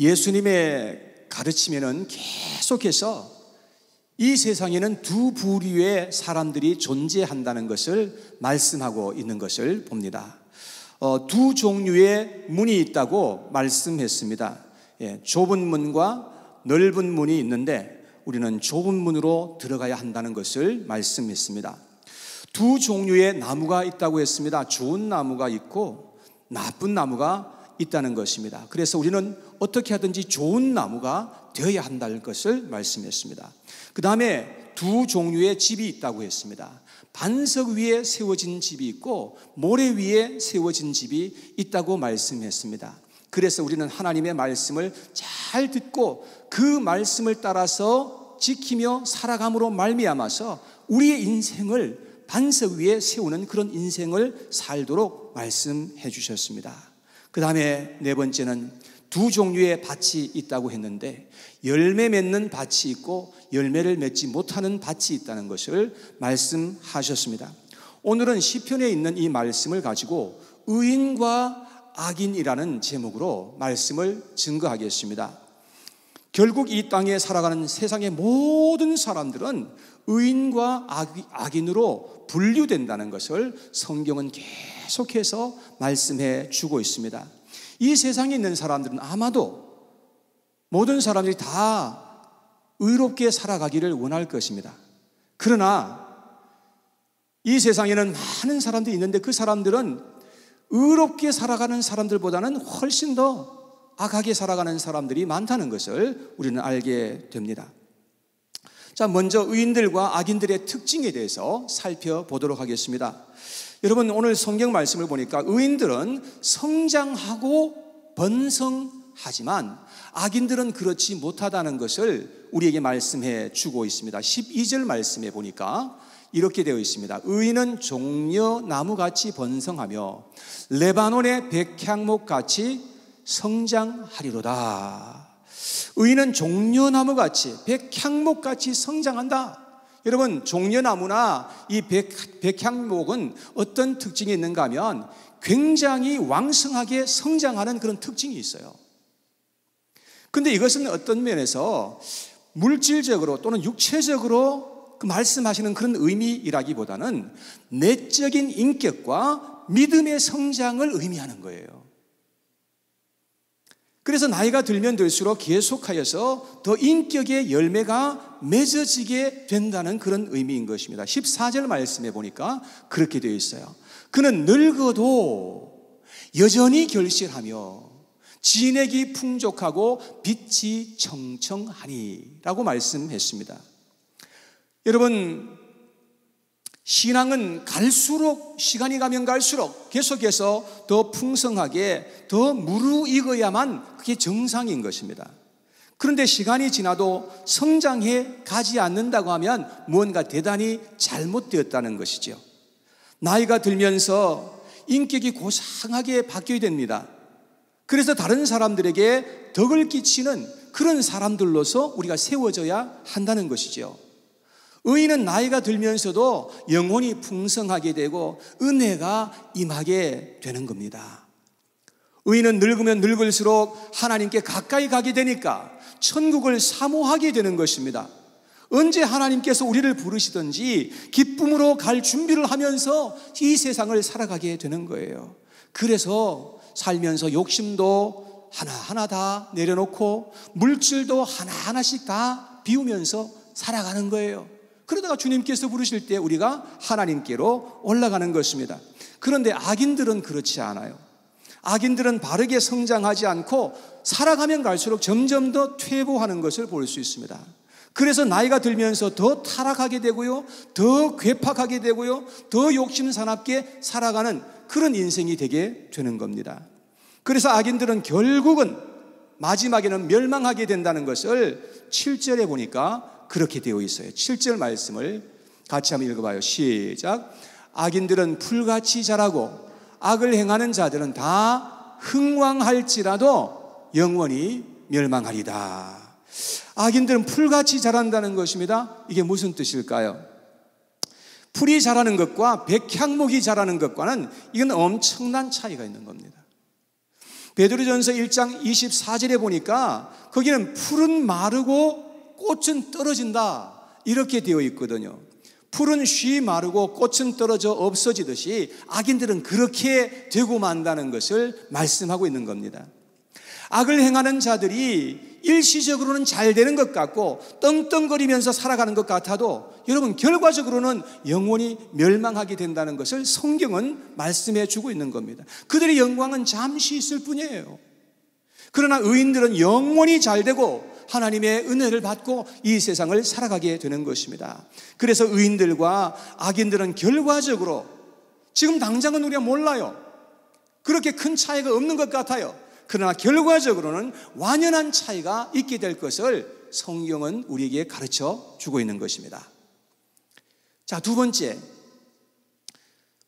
예수님의 가르침에는 계속해서 이 세상에는 두 부류의 사람들이 존재한다는 것을 말씀하고 있는 것을 봅니다. 두 종류의 문이 있다고 말씀했습니다. 좁은 문과 넓은 문이 있는데 우리는 좁은 문으로 들어가야 한다는 것을 말씀했습니다. 두 종류의 나무가 있다고 했습니다. 좋은 나무가 있고 나쁜 나무가 있다는 것입니다. 그래서 우리는 어떻게 하든지 좋은 나무가 되어야 한다는 것을 말씀했습니다. 그 다음에 두 종류의 집이 있다고 했습니다. 반석 위에 세워진 집이 있고 모래 위에 세워진 집이 있다고 말씀했습니다. 그래서 우리는 하나님의 말씀을 잘 듣고 그 말씀을 따라서 지키며 살아감으로 말미암아서 우리의 인생을 반석 위에 세우는 그런 인생을 살도록 말씀해 주셨습니다. 그 다음에 네 번째는 두 종류의 밭이 있다고 했는데 열매 맺는 밭이 있고 열매를 맺지 못하는 밭이 있다는 것을 말씀하셨습니다. 오늘은 시편에 있는 이 말씀을 가지고 의인과 악인이라는 제목으로 말씀을 증거하겠습니다. 결국 이 땅에 살아가는 세상의 모든 사람들은 의인과 악인으로 분류된다는 것을 성경은 계속해서 말씀해 주고 있습니다. 이 세상에 있는 사람들은 아마도 모든 사람들이 다 의롭게 살아가기를 원할 것입니다. 그러나 이 세상에는 많은 사람들이 있는데 그 사람들은 의롭게 살아가는 사람들보다는 훨씬 더 악하게 살아가는 사람들이 많다는 것을 우리는 알게 됩니다. 자, 먼저 의인들과 악인들의 특징에 대해서 살펴보도록 하겠습니다. 여러분, 오늘 성경 말씀을 보니까 의인들은 성장하고 번성하지만 악인들은 그렇지 못하다는 것을 우리에게 말씀해 주고 있습니다. 12절 말씀에 보니까 이렇게 되어 있습니다. 의인은 종려나무같이 번성하며 레바논의 백향목같이 성장하리로다. 의인은 종려나무같이 백향목같이 성장한다. 여러분, 종려나무나 이 백향목은 어떤 특징이 있는가 하면 굉장히 왕성하게 성장하는 그런 특징이 있어요. 근데 이것은 어떤 면에서 물질적으로 또는 육체적으로 말씀하시는 그런 의미이라기보다는 내적인 인격과 믿음의 성장을 의미하는 거예요. 그래서 나이가 들면 들수록 계속하여서 더 인격의 열매가 맺어지게 된다는 그런 의미인 것입니다. 14절 말씀에 보니까 그렇게 되어 있어요. 그는 늙어도 여전히 결실하며 진액이 풍족하고 빛이 청청하니 라고 말씀했습니다. 여러분, 신앙은 갈수록 시간이 가면 갈수록 계속해서 더 풍성하게 더 무르익어야만 그게 정상인 것입니다. 그런데 시간이 지나도 성장해 가지 않는다고 하면 무언가 대단히 잘못되었다는 것이죠. 나이가 들면서 인격이 고상하게 바뀌어야 됩니다. 그래서 다른 사람들에게 덕을 끼치는 그런 사람들로서 우리가 세워져야 한다는 것이죠. 의인은 나이가 들면서도 영혼이 풍성하게 되고 은혜가 임하게 되는 겁니다. 의인은 늙으면 늙을수록 하나님께 가까이 가게 되니까 천국을 사모하게 되는 것입니다. 언제 하나님께서 우리를 부르시든지 기쁨으로 갈 준비를 하면서 이 세상을 살아가게 되는 거예요. 그래서 살면서 욕심도 하나하나 다 내려놓고 물질도 하나하나씩 다 비우면서 살아가는 거예요. 그러다가 주님께서 부르실 때 우리가 하나님께로 올라가는 것입니다. 그런데 악인들은 그렇지 않아요. 악인들은 바르게 성장하지 않고 살아가면 갈수록 점점 더 퇴보하는 것을 볼 수 있습니다. 그래서 나이가 들면서 더 타락하게 되고요, 더 괴팍하게 되고요, 더 욕심사납게 살아가는 그런 인생이 되게 되는 겁니다. 그래서 악인들은 결국은 마지막에는 멸망하게 된다는 것을 7절에 보니까 그렇게 되어 있어요. 7절 말씀을 같이 한번 읽어봐요. 시작. 악인들은 풀같이 자라고 악을 행하는 자들은 다 흥왕할지라도 영원히 멸망하리다. 악인들은 풀같이 자란다는 것입니다. 이게 무슨 뜻일까요? 풀이 자라는 것과 백향목이 자라는 것과는 이건 엄청난 차이가 있는 겁니다. 베드로전서 1장 24절에 보니까 거기는 풀은 마르고 꽃은 떨어진다 이렇게 되어 있거든요. 풀은 쉬 마르고 꽃은 떨어져 없어지듯이 악인들은 그렇게 되고 만다는 것을 말씀하고 있는 겁니다. 악을 행하는 자들이 일시적으로는 잘 되는 것 같고 떵떵거리면서 살아가는 것 같아도 여러분 결과적으로는 영원히 멸망하게 된다는 것을 성경은 말씀해 주고 있는 겁니다. 그들의 영광은 잠시 있을 뿐이에요. 그러나 의인들은 영원히 잘 되고 하나님의 은혜를 받고 이 세상을 살아가게 되는 것입니다. 그래서 의인들과 악인들은 결과적으로 지금 당장은 우리가 몰라요. 그렇게 큰 차이가 없는 것 같아요. 그러나 결과적으로는 완연한 차이가 있게 될 것을 성경은 우리에게 가르쳐 주고 있는 것입니다. 자, 두 번째,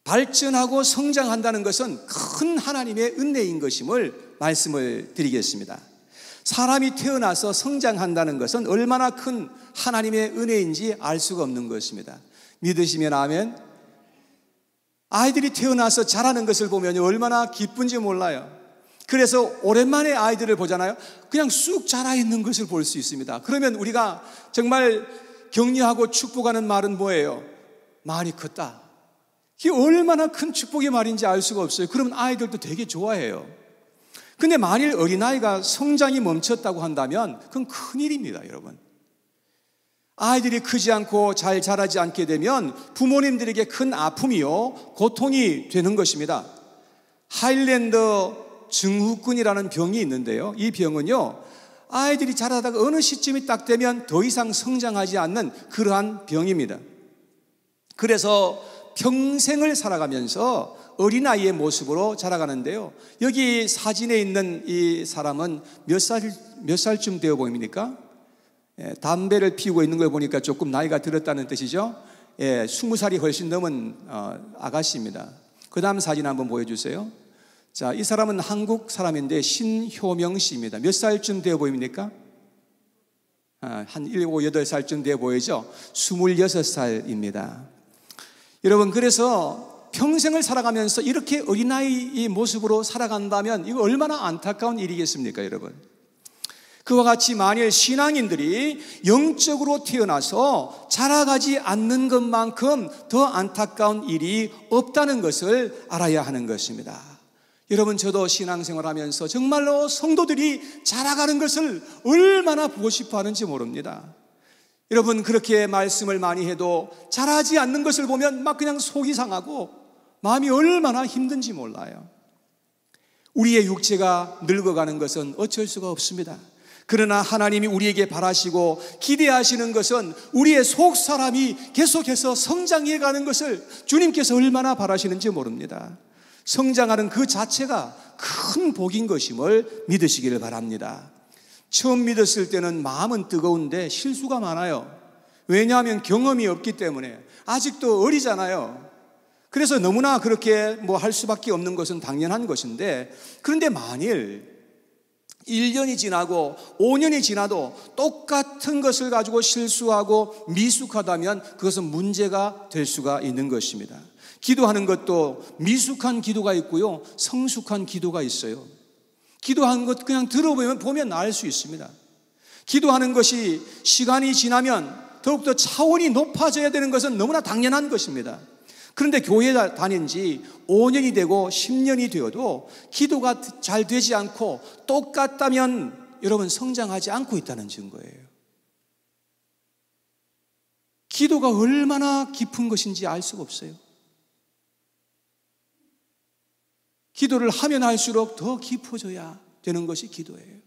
발전하고 성장한다는 것은 큰 하나님의 은혜인 것임을 말씀을 드리겠습니다. 사람이 태어나서 성장한다는 것은 얼마나 큰 하나님의 은혜인지 알 수가 없는 것입니다. 믿으시면 아멘. 아이들이 태어나서 자라는 것을 보면 얼마나 기쁜지 몰라요. 그래서 오랜만에 아이들을 보잖아요. 그냥 쑥 자라있는 것을 볼 수 있습니다. 그러면 우리가 정말 격려하고 축복하는 말은 뭐예요? 많이 컸다. 이게 얼마나 큰 축복의 말인지 알 수가 없어요. 그러면 아이들도 되게 좋아해요. 근데 만일 어린아이가 성장이 멈췄다고 한다면 그건 큰일입니다, 여러분. 아이들이 크지 않고 잘 자라지 않게 되면 부모님들에게 큰 아픔이요, 고통이 되는 것입니다. 하일랜더 증후군이라는 병이 있는데요. 이 병은요, 아이들이 자라다가 어느 시점이 딱 되면 더 이상 성장하지 않는 그러한 병입니다. 그래서 평생을 살아가면서 어린아이의 모습으로 자라가는데요. 여기 사진에 있는 이 사람은 몇 살쯤 되어 보입니까? 담배를 피우고 있는 걸 보니까 조금 나이가 들었다는 뜻이죠. 20살이 훨씬 넘은 아가씨입니다. 그 다음 사진 한번 보여주세요. 자, 이 사람은 한국 사람인데 신효명 씨입니다. 몇 살쯤 되어 보입니까? 한 7, 8살쯤 되어 보이죠? 26살입니다. 여러분, 그래서 평생을 살아가면서 이렇게 어린아이의 모습으로 살아간다면 이거 얼마나 안타까운 일이겠습니까, 여러분? 그와 같이 만일 신앙인들이 영적으로 태어나서 자라가지 않는 것만큼 더 안타까운 일이 없다는 것을 알아야 하는 것입니다. 여러분, 저도 신앙생활하면서 정말로 성도들이 자라가는 것을 얼마나 보고 싶어 하는지 모릅니다. 여러분, 그렇게 말씀을 많이 해도 자라지 않는 것을 보면 막 그냥 속이 상하고 마음이 얼마나 힘든지 몰라요. 우리의 육체가 늙어가는 것은 어쩔 수가 없습니다. 그러나 하나님이 우리에게 바라시고 기대하시는 것은 우리의 속 사람이 계속해서 성장해 가는 것을 주님께서 얼마나 바라시는지 모릅니다. 성장하는 그 자체가 큰 복인 것임을 믿으시기를 바랍니다. 처음 믿었을 때는 마음은 뜨거운데 실수가 많아요. 왜냐하면 경험이 없기 때문에 아직도 어리잖아요. 그래서 너무나 그렇게 할 수밖에 없는 것은 당연한 것인데, 그런데 만일 1년이 지나고 5년이 지나도 똑같은 것을 가지고 실수하고 미숙하다면 그것은 문제가 될 수가 있는 것입니다. 기도하는 것도 미숙한 기도가 있고요, 성숙한 기도가 있어요. 기도하는 것 그냥 들어보면 알 수 있습니다. 기도하는 것이 시간이 지나면 더욱더 차원이 높아져야 되는 것은 너무나 당연한 것입니다. 그런데 교회 다닌 지 5년이 되고 10년이 되어도 기도가 잘 되지 않고 똑같다면 여러분, 성장하지 않고 있다는 증거예요. 기도가 얼마나 깊은 것인지 알 수가 없어요. 기도를 하면 할수록 더 깊어져야 되는 것이 기도예요.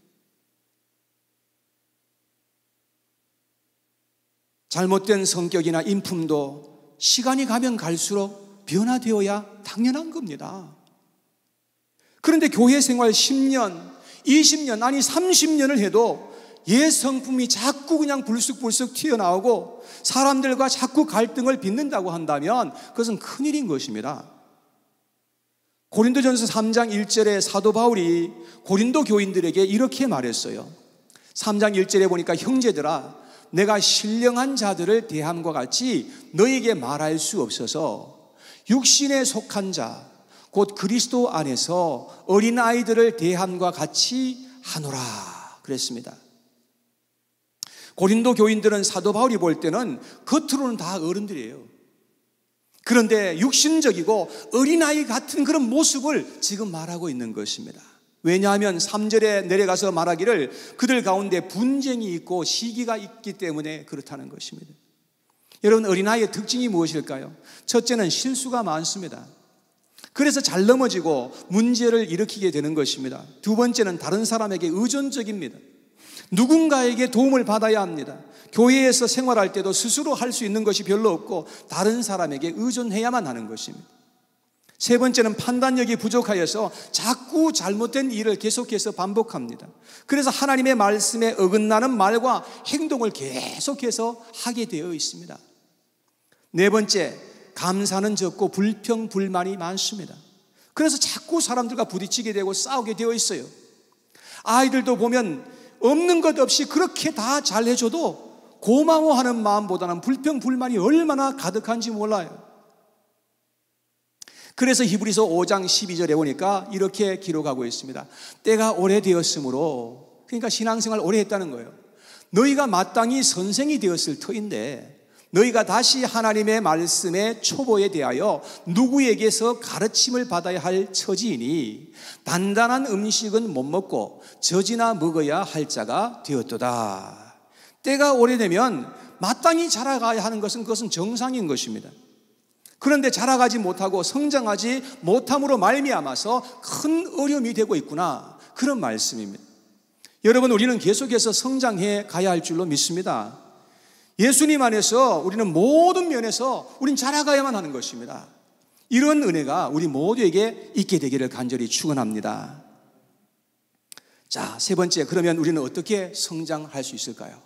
잘못된 성격이나 인품도 시간이 가면 갈수록 변화되어야 당연한 겁니다. 그런데 교회 생활 10년, 20년, 아니 30년을 해도 옛 성품이 자꾸 그냥 불쑥불쑥 튀어나오고 사람들과 자꾸 갈등을 빚는다고 한다면 그것은 큰일인 것입니다. 고린도전서 3장 1절에 사도 바울이 고린도 교인들에게 이렇게 말했어요. 3장 1절에 보니까 형제들아, 내가 신령한 자들을 대함과 같이 너에게 말할 수 없어서 육신에 속한 자, 곧 그리스도 안에서 어린아이들을 대함과 같이 하노라 그랬습니다. 고린도 교인들은 사도 바울이 볼 때는 겉으로는 다 어른들이에요. 그런데 육신적이고 어린아이 같은 그런 모습을 지금 말하고 있는 것입니다. 왜냐하면 3절에 내려가서 말하기를 그들 가운데 분쟁이 있고 시기가 있기 때문에 그렇다는 것입니다. 여러분, 어린아이의 특징이 무엇일까요? 첫째는 실수가 많습니다. 그래서 잘 넘어지고 문제를 일으키게 되는 것입니다. 두 번째는 다른 사람에게 의존적입니다. 누군가에게 도움을 받아야 합니다. 교회에서 생활할 때도 스스로 할 수 있는 것이 별로 없고 다른 사람에게 의존해야만 하는 것입니다. 세 번째는 판단력이 부족하여서 자꾸 잘못된 일을 계속해서 반복합니다. 그래서 하나님의 말씀에 어긋나는 말과 행동을 계속해서 하게 되어 있습니다. 네 번째, 감사는 적고 불평불만이 많습니다. 그래서 자꾸 사람들과 부딪히게 되고 싸우게 되어 있어요. 아이들도 보면 없는 것 없이 그렇게 다 잘해줘도 고마워하는 마음보다는 불평불만이 얼마나 가득한지 몰라요. 그래서 히브리서 5장 12절에 보니까 이렇게 기록하고 있습니다. 때가 오래되었으므로, 그러니까 신앙생활 오래 했다는 거예요. 너희가 마땅히 선생이 되었을 터인데 너희가 다시 하나님의 말씀의 초보에 대하여 누구에게서 가르침을 받아야 할 처지이니 단단한 음식은 못 먹고 젖이나 먹어야 할 자가 되었도다. 때가 오래되면 마땅히 자라가야 하는 것은 그것은 정상인 것입니다. 그런데 자라가지 못하고 성장하지 못함으로 말미암아서 큰 어려움이 되고 있구나, 그런 말씀입니다. 여러분, 우리는 계속해서 성장해 가야 할 줄로 믿습니다. 예수님 안에서 우리는 모든 면에서 우린 자라가야만 하는 것입니다. 이런 은혜가 우리 모두에게 있게 되기를 간절히 축원합니다. 자, 세 번째, 그러면 우리는 어떻게 성장할 수 있을까요?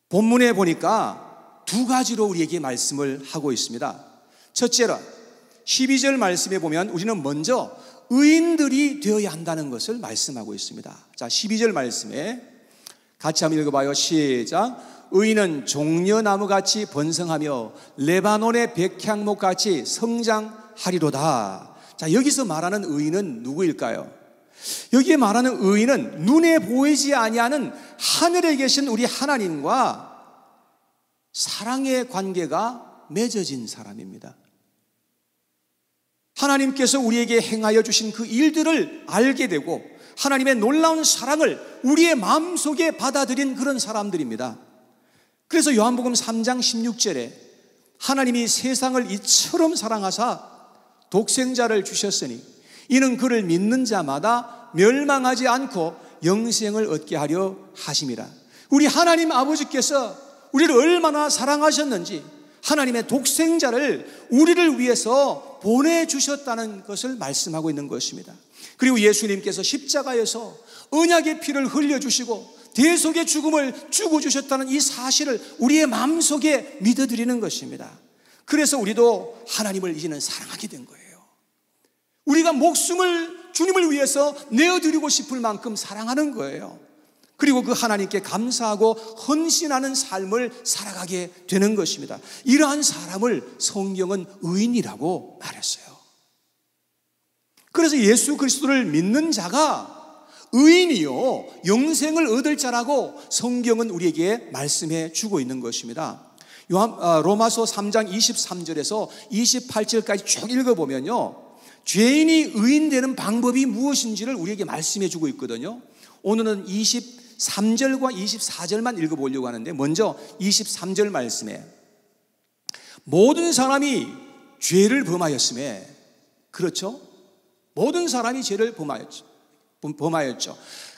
본문에 보니까 두 가지로 우리에게 말씀을 하고 있습니다. 첫째로 12절 말씀에 보면 우리는 먼저 의인들이 되어야 한다는 것을 말씀하고 있습니다. 자, 12절 말씀에 같이 한번 읽어봐요. 시작. 의인은 종려나무같이 번성하며 레바논의 백향목같이 성장하리로다. 자, 여기서 말하는 의인은 누구일까요? 여기에 말하는 의인은 눈에 보이지 아니하는 하늘에 계신 우리 하나님과 사랑의 관계가 맺어진 사람입니다. 하나님께서 우리에게 행하여 주신 그 일들을 알게 되고 하나님의 놀라운 사랑을 우리의 마음속에 받아들인 그런 사람들입니다. 그래서 요한복음 3장 16절에 하나님이 세상을 이처럼 사랑하사 독생자를 주셨으니 이는 그를 믿는 자마다 멸망하지 않고 영생을 얻게 하려 하심이라. 우리 하나님 아버지께서 우리를 얼마나 사랑하셨는지 하나님의 독생자를 우리를 위해서 보내주셨다는 것을 말씀하고 있는 것입니다. 그리고 예수님께서 십자가에서 언약의 피를 흘려주시고 대속의 죽음을 주고 주셨다는 이 사실을 우리의 마음속에 믿어드리는 것입니다. 그래서 우리도 하나님을 이제는 사랑하게 된 거예요. 우리가 목숨을 주님을 위해서 내어드리고 싶을 만큼 사랑하는 거예요. 그리고 그 하나님께 감사하고 헌신하는 삶을 살아가게 되는 것입니다. 이러한 사람을 성경은 의인이라고 말했어요. 그래서 예수 그리스도를 믿는 자가 의인이요 영생을 얻을 자라고 성경은 우리에게 말씀해 주고 있는 것입니다. 로마서 3장 23절에서 28절까지 쭉 읽어보면요, 죄인이 의인 되는 방법이 무엇인지를 우리에게 말씀해 주고 있거든요. 오늘은 23절과 24절만 읽어보려고 하는데, 먼저 23절 말씀에 모든 사람이 죄를 범하였음에, 그렇죠? 모든 사람이 죄를 범하였죠.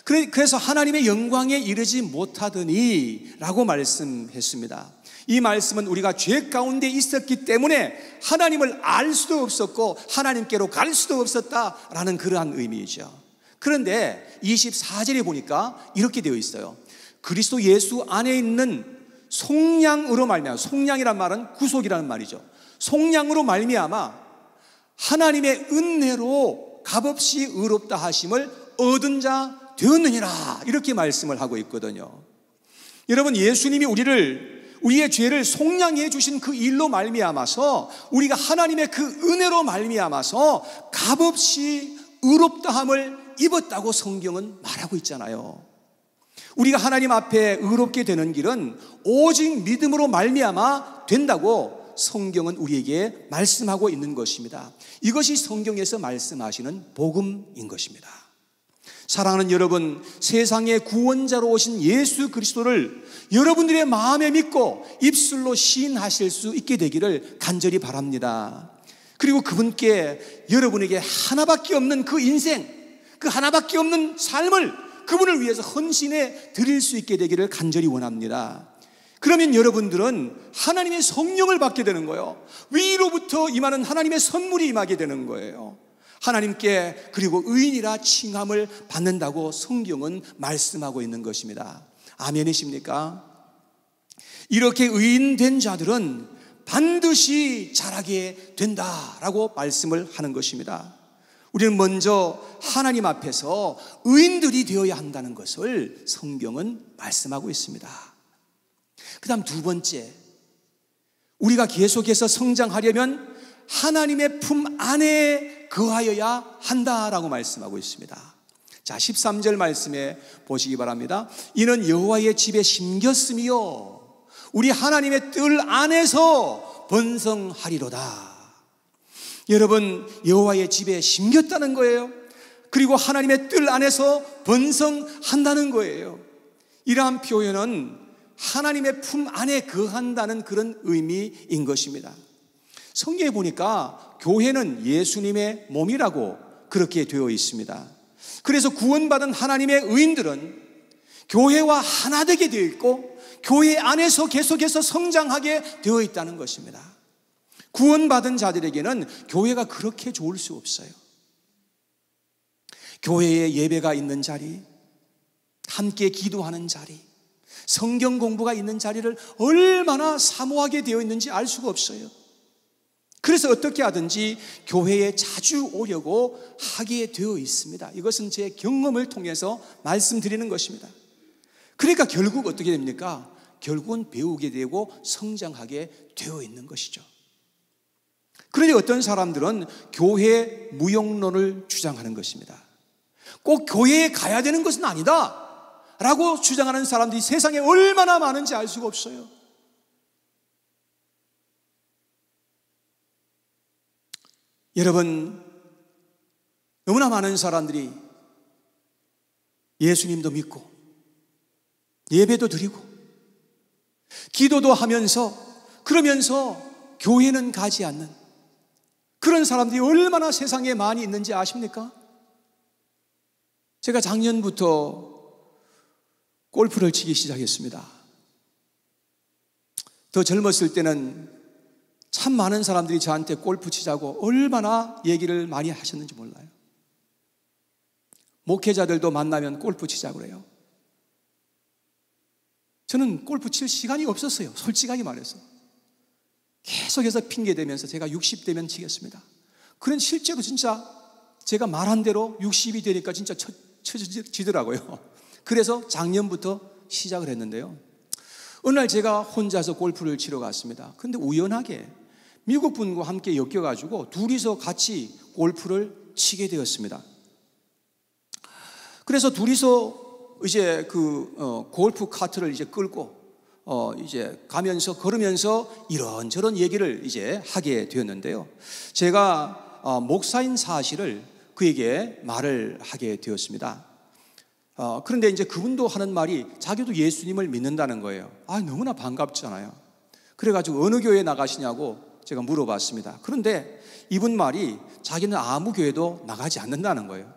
그래서 하나님의 영광에 이르지 못하더니 라고 말씀했습니다. 이 말씀은 우리가 죄 가운데 있었기 때문에 하나님을 알 수도 없었고 하나님께로 갈 수도 없었다라는 그러한 의미이죠. 그런데 24절에 보니까 이렇게 되어 있어요. 그리스도 예수 안에 있는 속량으로 말미암아, 속량이란 말은 구속이라는 말이죠. 속량으로 말미암아 하나님의 은혜로 값없이 의롭다 하심을 얻은 자 되었느니라, 이렇게 말씀을 하고 있거든요. 여러분, 예수님이 우리를 우리의 죄를 속량해 주신 그 일로 말미암아서 우리가 하나님의 그 은혜로 말미암아서 값없이 의롭다함을 입었다고 성경은 말하고 있잖아요. 우리가 하나님 앞에 의롭게 되는 길은 오직 믿음으로 말미암아 된다고 성경은 우리에게 말씀하고 있는 것입니다. 이것이 성경에서 말씀하시는 복음인 것입니다. 사랑하는 여러분, 세상의 구원자로 오신 예수 그리스도를 여러분들의 마음에 믿고 입술로 시인하실 수 있게 되기를 간절히 바랍니다. 그리고 그분께 여러분에게 하나밖에 없는 그 인생, 그 하나밖에 없는 삶을 그분을 위해서 헌신해 드릴 수 있게 되기를 간절히 원합니다. 그러면 여러분들은 하나님의 성령을 받게 되는 거예요. 위로부터 임하는 하나님의 선물이 임하게 되는 거예요. 하나님께 그리고 의인이라 칭함을 받는다고 성경은 말씀하고 있는 것입니다. 아멘이십니까? 이렇게 의인된 자들은 반드시 자라게 된다라고 말씀을 하는 것입니다. 우리는 먼저 하나님 앞에서 의인들이 되어야 한다는 것을 성경은 말씀하고 있습니다. 그 다음 두 번째, 우리가 계속해서 성장하려면 하나님의 품 안에 거하여야 한다라고 말씀하고 있습니다. 자, 13절 말씀에 보시기 바랍니다. 이는 여호와의 집에 심겼으며 우리 하나님의 뜰 안에서 번성하리로다. 여러분, 여호와의 집에 심겼다는 거예요. 그리고 하나님의 뜰 안에서 번성한다는 거예요. 이러한 표현은 하나님의 품 안에 거한다는 그런 의미인 것입니다. 성경에 보니까 교회는 예수님의 몸이라고 그렇게 되어 있습니다. 그래서 구원받은 하나님의 의인들은 교회와 하나 되게 되어 있고 교회 안에서 계속해서 성장하게 되어 있다는 것입니다. 구원받은 자들에게는 교회가 그렇게 좋을 수 없어요. 교회에 예배가 있는 자리, 함께 기도하는 자리, 성경 공부가 있는 자리를 얼마나 사모하게 되어 있는지 알 수가 없어요. 그래서 어떻게 하든지 교회에 자주 오려고 하게 되어 있습니다. 이것은 제 경험을 통해서 말씀드리는 것입니다. 그러니까 결국 어떻게 됩니까? 결국은 배우게 되고 성장하게 되어 있는 것이죠. 그런데 어떤 사람들은 교회 무용론을 주장하는 것입니다. 꼭 교회에 가야 되는 것은 아니다 라고 주장하는 사람들이 세상에 얼마나 많은지 알 수가 없어요. 여러분, 너무나 많은 사람들이 예수님도 믿고 예배도 드리고 기도도 하면서 그러면서 교회는 가지 않는 그런 사람들이 얼마나 세상에 많이 있는지 아십니까? 제가 작년부터 골프를 치기 시작했습니다. 더 젊었을 때는 참 많은 사람들이 저한테 골프 치자고 얼마나 얘기를 많이 하셨는지 몰라요. 목회자들도 만나면 골프 치자고 그래요. 저는 골프 칠 시간이 없었어요. 솔직하게 말해서. 계속해서 핑계대면서 제가 60대면 치겠습니다. 그런 실제로 진짜 제가 말한 대로 60이 되니까 진짜 쳐지더라고요. 그래서 작년부터 시작을 했는데요. 어느 날 제가 혼자서 골프를 치러 갔습니다. 그런데 우연하게 미국 분과 함께 엮여가지고 둘이서 같이 골프를 치게 되었습니다. 그래서 둘이서 이제 골프 카트를 이제 끌고 이제 가면서 걸으면서 이런저런 얘기를 이제 하게 되었는데요. 제가 목사인 사실을 그에게 말을 하게 되었습니다. 그런데 이제 그분도 하는 말이 자기도 예수님을 믿는다는 거예요. 너무나 반갑잖아요. 그래가지고 어느 교회에 나가시냐고 제가 물어봤습니다. 그런데 이분 말이 자기는 아무 교회도 나가지 않는다는 거예요.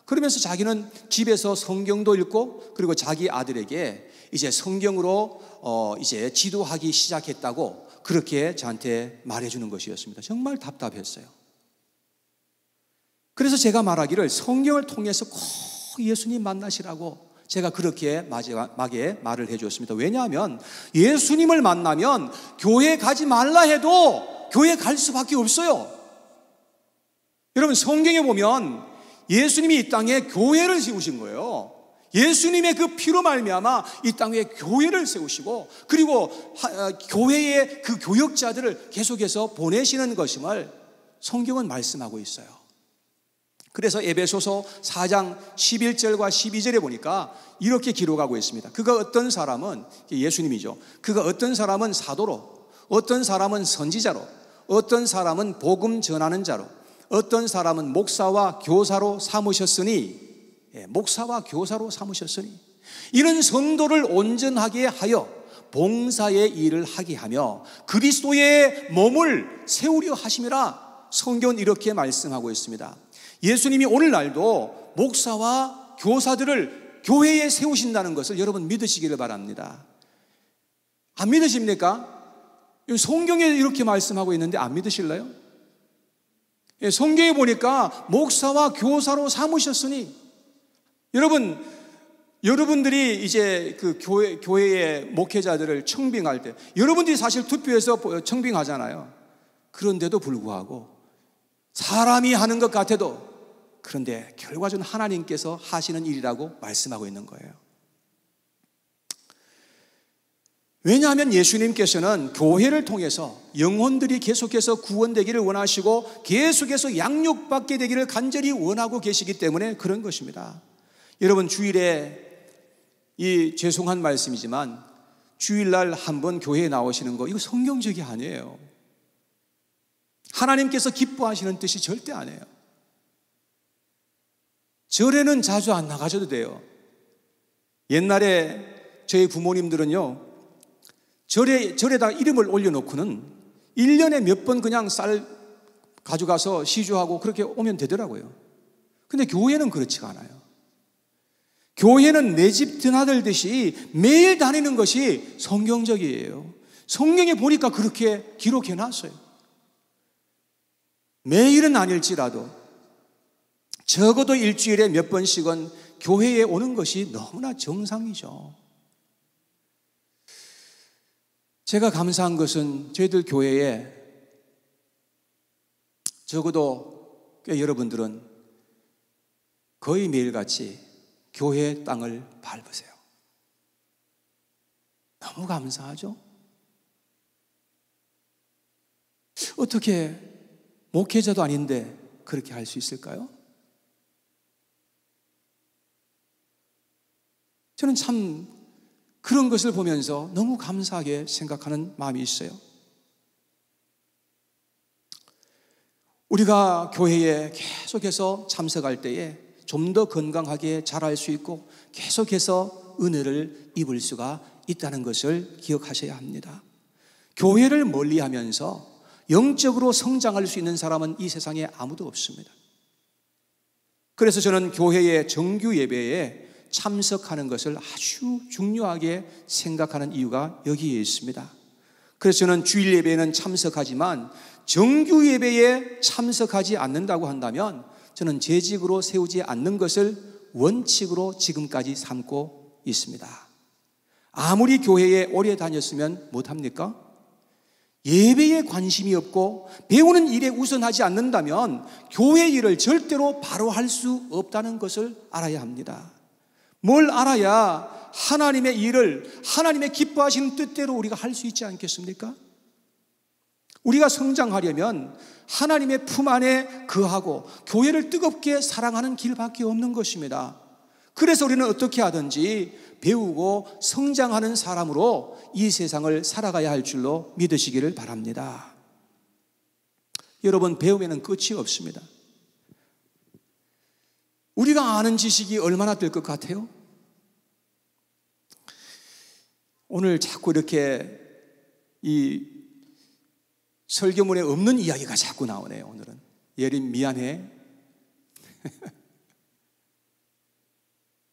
그러면서 자기는 집에서 성경도 읽고 그리고 자기 아들에게 이제 성경으로 이제 지도하기 시작했다고 그렇게 저한테 말해주는 것이었습니다. 정말 답답했어요. 그래서 제가 말하기를 성경을 통해서 꼭 예수님 만나시라고 제가 그렇게 마지막에 말을 해주었습니다. 왜냐하면 예수님을 만나면 교회 가지 말라 해도 교회 갈 수밖에 없어요. 여러분, 성경에 보면 예수님이 이 땅에 교회를 세우신 거예요. 예수님의 그 피로 말미암아 이 땅에 교회를 세우시고 그리고 교회의 그 교역자들을 계속해서 보내시는 것임을 성경은 말씀하고 있어요. 그래서 에베소서 4장 11절과 12절에 보니까 이렇게 기록하고 있습니다. 그가 어떤 사람은, 예수님이죠, 그가 어떤 사람은 사도로, 어떤 사람은 선지자로, 어떤 사람은 복음 전하는 자로, 어떤 사람은 목사와 교사로 삼으셨으니, 목사와 교사로 삼으셨으니 이는 성도를 온전하게 하여 봉사의 일을 하게 하며 그리스도의 몸을 세우려 하심이라. 성경은 이렇게 말씀하고 있습니다. 예수님이 오늘날도 목사와 교사들을 교회에 세우신다는 것을 여러분 믿으시기를 바랍니다. 안 믿으십니까? 성경에 이렇게 말씀하고 있는데 안 믿으실래요? 성경에 보니까 목사와 교사로 삼으셨으니, 여러분들이 이제 그 교회의 목회자들을 청빙할 때 여러분들이 사실 투표해서 청빙하잖아요. 그런데도 불구하고 사람이 하는 것 같아도, 그런데 결과적으로 하나님께서 하시는 일이라고 말씀하고 있는 거예요. 왜냐하면 예수님께서는 교회를 통해서 영혼들이 계속해서 구원되기를 원하시고 계속해서 양육받게 되기를 간절히 원하고 계시기 때문에 그런 것입니다. 여러분, 주일에, 이 죄송한 말씀이지만 주일날 한번 교회에 나오시는 거, 이거 성경적이 아니에요. 하나님께서 기뻐하시는 뜻이 절대 아니에요. 절에는 자주 안 나가셔도 돼요. 옛날에 저희 부모님들은요, 절에다가 이름을 올려놓고는 1년에 몇 번 그냥 쌀 가져가서 시주하고 그렇게 오면 되더라고요. 근데 교회는 그렇지가 않아요. 교회는 내 집 드나들듯이 매일 다니는 것이 성경적이에요. 성경에 보니까 그렇게 기록해 놨어요. 매일은 아닐지라도 적어도 일주일에 몇 번씩은 교회에 오는 것이 너무나 정상이죠. 제가 감사한 것은 저희들 교회에 적어도 꽤 여러분들은 거의 매일같이 교회의 땅을 밟으세요. 너무 감사하죠? 어떻게 목회자도 아닌데 그렇게 할 수 있을까요? 저는 참 그런 것을 보면서 너무 감사하게 생각하는 마음이 있어요. 우리가 교회에 계속해서 참석할 때에 좀 더 건강하게 자랄 수 있고 계속해서 은혜를 입을 수가 있다는 것을 기억하셔야 합니다. 교회를 멀리하면서 영적으로 성장할 수 있는 사람은 이 세상에 아무도 없습니다. 그래서 저는 교회의 정규 예배에 참석하는 것을 아주 중요하게 생각하는 이유가 여기에 있습니다. 그래서 저는 주일 예배에는 참석하지만 정규 예배에 참석하지 않는다고 한다면 저는 재직으로 세우지 않는 것을 원칙으로 지금까지 삼고 있습니다. 아무리 교회에 오래 다녔으면 못합니까? 예배에 관심이 없고 배우는 일에 우선하지 않는다면 교회 일을 절대로 바로 할 수 없다는 것을 알아야 합니다. 뭘 알아야 하나님의 일을 하나님의 기뻐하시는 뜻대로 우리가 할 수 있지 않겠습니까? 우리가 성장하려면 하나님의 품 안에 거하고 교회를 뜨겁게 사랑하는 길밖에 없는 것입니다. 그래서 우리는 어떻게 하든지 배우고 성장하는 사람으로 이 세상을 살아가야 할 줄로 믿으시기를 바랍니다. 여러분, 배움에는 끝이 없습니다. 우리가 아는 지식이 얼마나 될 것 같아요? 오늘 자꾸 이렇게 이 설교문에 없는 이야기가 자꾸 나오네요. 오늘은 예림 미안해.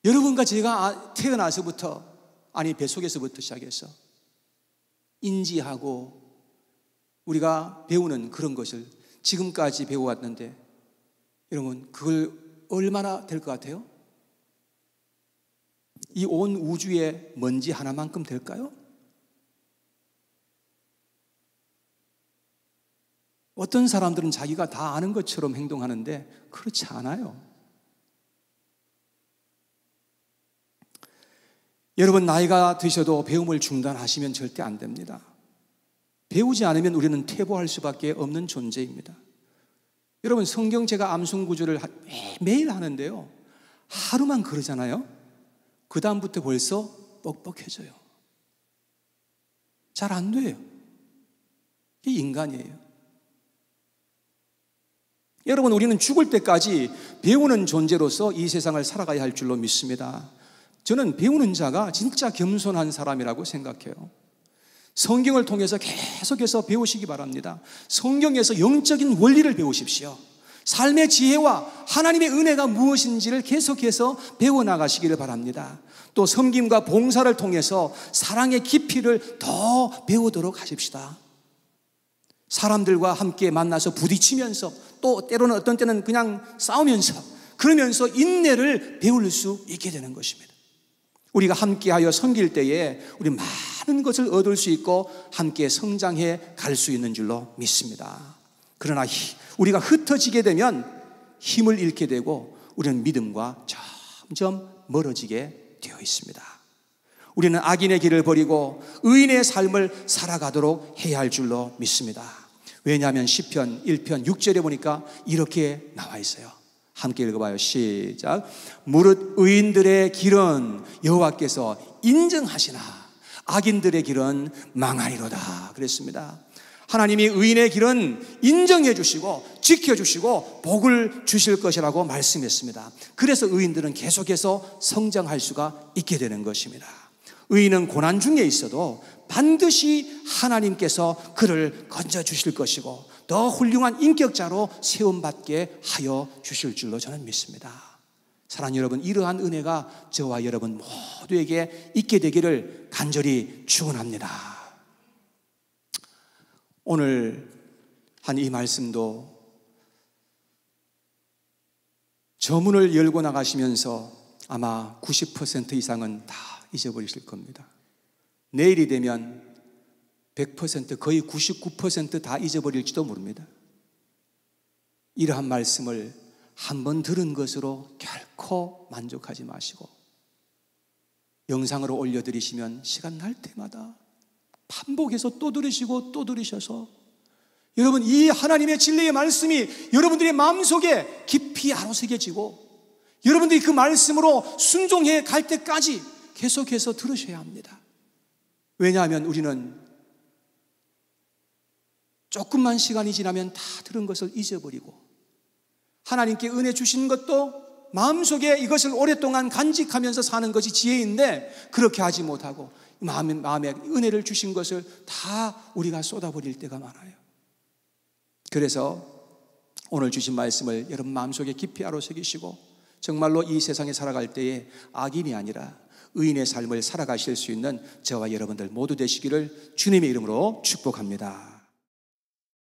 여러분과 제가 태어나서부터, 아니 뱃속에서부터 시작해서 인지하고 우리가 배우는 그런 것을 지금까지 배워왔는데 여러분, 그걸 얼마나 될 것 같아요? 이 온 우주의 먼지 하나만큼 될까요? 어떤 사람들은 자기가 다 아는 것처럼 행동하는데 그렇지 않아요. 여러분, 나이가 드셔도 배움을 중단하시면 절대 안 됩니다. 배우지 않으면 우리는 퇴보할 수밖에 없는 존재입니다. 여러분, 성경 제가 암송 구절을 매일 하는데요, 하루만 그러잖아요. 그 다음부터 벌써 뻑뻑해져요. 잘 안 돼요. 이게 인간이에요. 여러분, 우리는 죽을 때까지 배우는 존재로서 이 세상을 살아가야 할 줄로 믿습니다. 저는 배우는 자가 진짜 겸손한 사람이라고 생각해요. 성경을 통해서 계속해서 배우시기 바랍니다. 성경에서 영적인 원리를 배우십시오. 삶의 지혜와 하나님의 은혜가 무엇인지를 계속해서 배워나가시기를 바랍니다. 또 섬김과 봉사를 통해서 사랑의 깊이를 더 배우도록 하십시다. 사람들과 함께 만나서 부딪히면서, 또 때로는 어떤 때는 그냥 싸우면서, 그러면서 인내를 배울 수 있게 되는 것입니다. 우리가 함께하여 섬길 때에 우리 많은 것을 얻을 수 있고 함께 성장해 갈 수 있는 줄로 믿습니다. 그러나 우리가 흩어지게 되면 힘을 잃게 되고 우리는 믿음과 점점 멀어지게 되어 있습니다. 우리는 악인의 길을 버리고 의인의 삶을 살아가도록 해야 할 줄로 믿습니다. 왜냐하면 시편 1편 6절에 보니까 이렇게 나와 있어요. 함께 읽어봐요. 시작. 무릇 의인들의 길은 여호와께서 인정하시나 악인들의 길은 망하리로다 그랬습니다. 하나님이 의인의 길은 인정해 주시고 지켜주시고 복을 주실 것이라고 말씀했습니다. 그래서 의인들은 계속해서 성장할 수가 있게 되는 것입니다. 의인은 고난 중에 있어도 반드시 하나님께서 그를 건져주실 것이고 더 훌륭한 인격자로 세움받게 하여 주실 줄로 저는 믿습니다. 사랑하는 여러분, 이러한 은혜가 저와 여러분 모두에게 있게 되기를 간절히 축원합니다. 오늘 한 이 말씀도 저문을 열고 나가시면서 아마 90% 이상은 다 잊어버리실 겁니다. 내일이 되면 100% 거의 99% 다 잊어버릴지도 모릅니다. 이러한 말씀을 한 번 들은 것으로 결코 만족하지 마시고 영상으로 올려드리시면 시간 날 때마다 반복해서 또 들으시고 또 들으셔서 여러분, 이 하나님의 진리의 말씀이 여러분들의 마음속에 깊이 아로새겨지고 여러분들이 그 말씀으로 순종해 갈 때까지 계속해서 들으셔야 합니다. 왜냐하면 우리는 조금만 시간이 지나면 다 들은 것을 잊어버리고 하나님께 은혜 주신 것도 마음속에 이것을 오랫동안 간직하면서 사는 것이 지혜인데 그렇게 하지 못하고 마음에 은혜를 주신 것을 다 우리가 쏟아버릴 때가 많아요. 그래서 오늘 주신 말씀을 여러분 마음속에 깊이 아로새기시고 정말로 이 세상에 살아갈 때에 악인이 아니라 의인의 삶을 살아가실 수 있는 저와 여러분들 모두 되시기를 주님의 이름으로 축복합니다.